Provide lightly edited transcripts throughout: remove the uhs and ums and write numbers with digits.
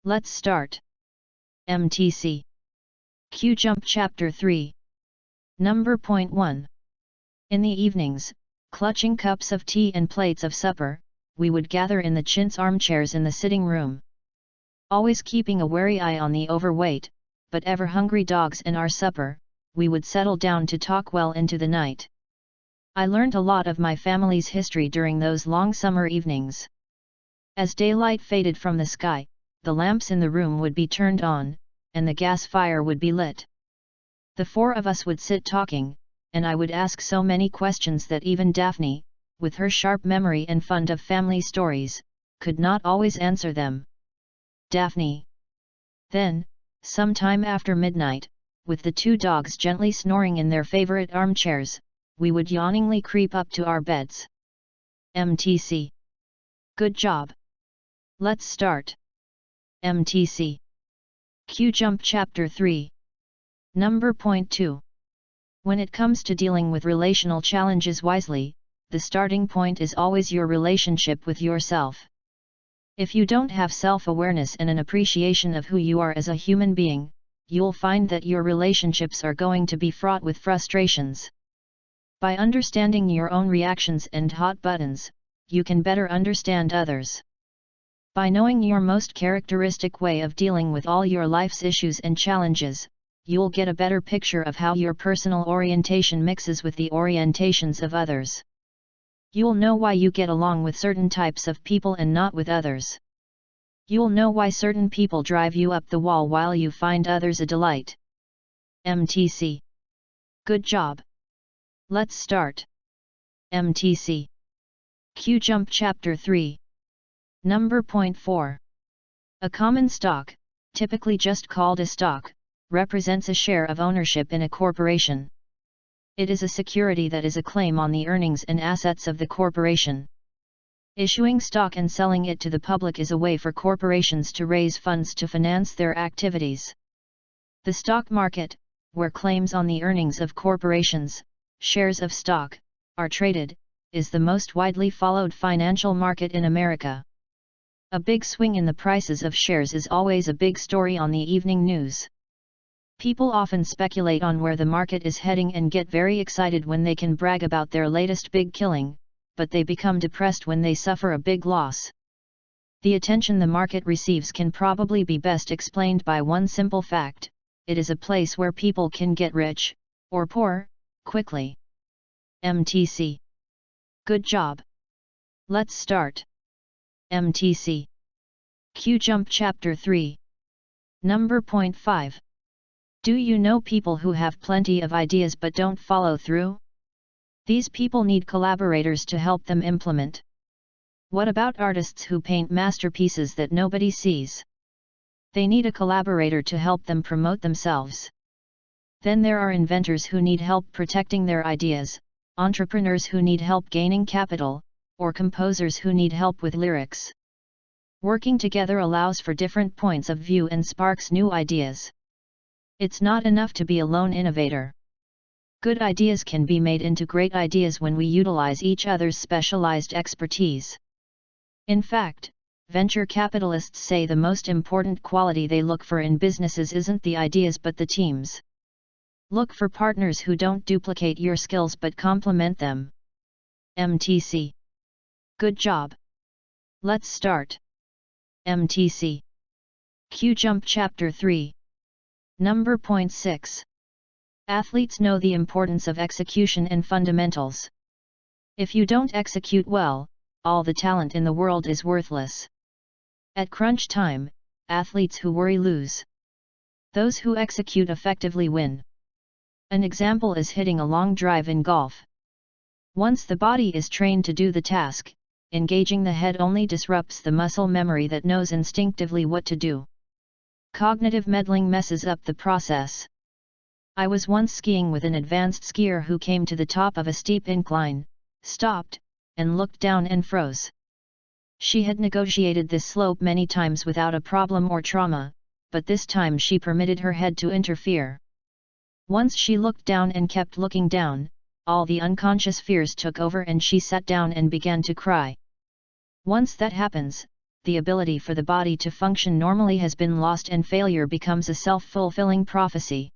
Let's start. MTC. Q-Jump Chapter 3. Number point 1. In the evenings, clutching cups of tea and plates of supper, we would gather in the chintz armchairs in the sitting room. Always keeping a wary eye on the overweight, but ever hungry dogs and our supper, we would settle down to talk well into the night. I learned a lot of my family's history during those long summer evenings. As daylight faded from the sky, the lamps in the room would be turned on, and the gas fire would be lit. The four of us would sit talking, and I would ask so many questions that even Daphne, with her sharp memory and fund of family stories, could not always answer them. Daphne. Then, sometime after midnight, with the two dogs gently snoring in their favorite armchairs, we would yawningly creep up to our beds. MTC. Good job. Let's start. MTC. Q-Jump Chapter 3. Number point 2. When it comes to dealing with relational challenges wisely, the starting point is always your relationship with yourself. If you don't have self-awareness and an appreciation of who you are as a human being, you'll find that your relationships are going to be fraught with frustrations. By understanding your own reactions and hot buttons, you can better understand others. By knowing your most characteristic way of dealing with all your life's issues and challenges, you'll get a better picture of how your personal orientation mixes with the orientations of others. You'll know why you get along with certain types of people and not with others. You'll know why certain people drive you up the wall while you find others a delight. MTC. Good job. Let's start. MTC. Q-Jump Chapter 3. Number point 4. A common stock, typically just called a stock, represents a share of ownership in a corporation. It is a security that is a claim on the earnings and assets of the corporation. Issuing stock and selling it to the public is a way for corporations to raise funds to finance their activities. The stock market, where claims on the earnings of corporations, shares of stock, are traded, is the most widely followed financial market in America. A big swing in the prices of shares is always a big story on the evening news. People often speculate on where the market is heading and get very excited when they can brag about their latest big killing, but they become depressed when they suffer a big loss. The attention the market receives can probably be best explained by one simple fact: it is a place where people can get rich, or poor, quickly. MTC. Good job. Let's start. MTC. Q-Jump Chapter 3. Number point 5. Do you know people who have plenty of ideas but don't follow through? These people need collaborators to help them implement. What about artists who paint masterpieces that nobody sees? They need a collaborator to help them promote themselves. Then there are inventors who need help protecting their ideas, entrepreneurs who need help gaining capital, or composers who need help with lyrics. Working together allows for different points of view and sparks new ideas. It's not enough to be a lone innovator. Good ideas can be made into great ideas when we utilize each other's specialized expertise. In fact, venture capitalists say the most important quality they look for in businesses isn't the ideas but the teams. Look for partners who don't duplicate your skills but complement them. MTC. Good job. Let's start. MTC. Q-Jump Chapter 3. Number point 6. Athletes know the importance of execution and fundamentals. If you don't execute well, all the talent in the world is worthless. At crunch time, athletes who worry lose. Those who execute effectively win. An example is hitting a long drive in golf. Once the body is trained to do the task, engaging the head only disrupts the muscle memory that knows instinctively what to do. Cognitive meddling messes up the process. I was once skiing with an advanced skier who came to the top of a steep incline, stopped, and looked down and froze. She had negotiated this slope many times without a problem or trauma, but this time she permitted her head to interfere. Once she looked down and kept looking down, all the unconscious fears took over and she sat down and began to cry. Once that happens, the ability for the body to function normally has been lost and failure becomes a self-fulfilling prophecy.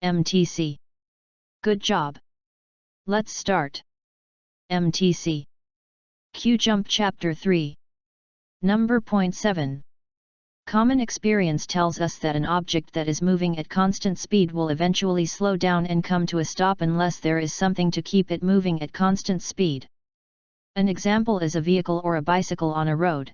MTC. Good job. Let's start. MTC. Q-Jump Chapter 3. Number 7. Common experience tells us that an object that is moving at constant speed will eventually slow down and come to a stop unless there is something to keep it moving at constant speed. An example is a vehicle or a bicycle on a road.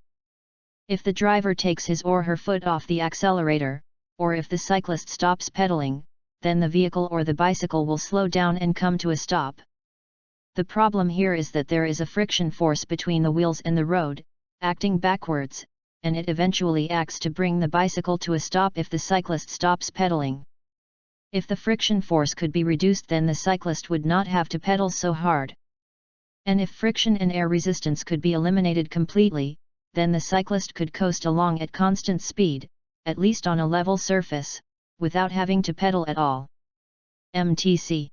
If the driver takes his or her foot off the accelerator, or if the cyclist stops pedaling, then the vehicle or the bicycle will slow down and come to a stop. The problem here is that there is a friction force between the wheels and the road, acting backwards, and it eventually acts to bring the bicycle to a stop if the cyclist stops pedaling. If the friction force could be reduced, then the cyclist would not have to pedal so hard. And if friction and air resistance could be eliminated completely, then the cyclist could coast along at constant speed, at least on a level surface, without having to pedal at all. MTC.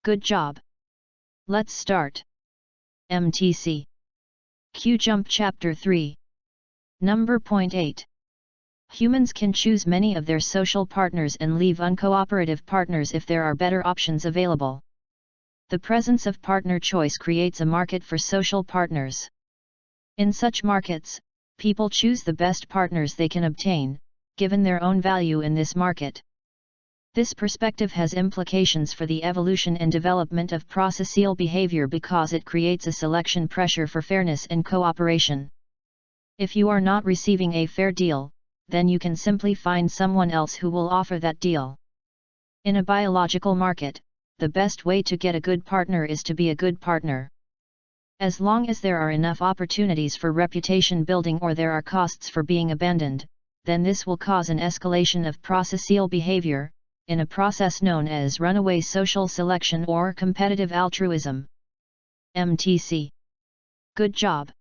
Good job. Let's start. MTC. Q-Jump Chapter 3. Number 8. Humans can choose many of their social partners and leave uncooperative partners if there are better options available. The presence of partner choice creates a market for social partners. In such markets, people choose the best partners they can obtain, given their own value in this market. This perspective has implications for the evolution and development of prosocial behavior because it creates a selection pressure for fairness and cooperation. If you are not receiving a fair deal, then you can simply find someone else who will offer that deal. In a biological market, the best way to get a good partner is to be a good partner. As long as there are enough opportunities for reputation building or there are costs for being abandoned, then this will cause an escalation of prosocial behavior, in a process known as runaway social selection or competitive altruism. MTC. Good job.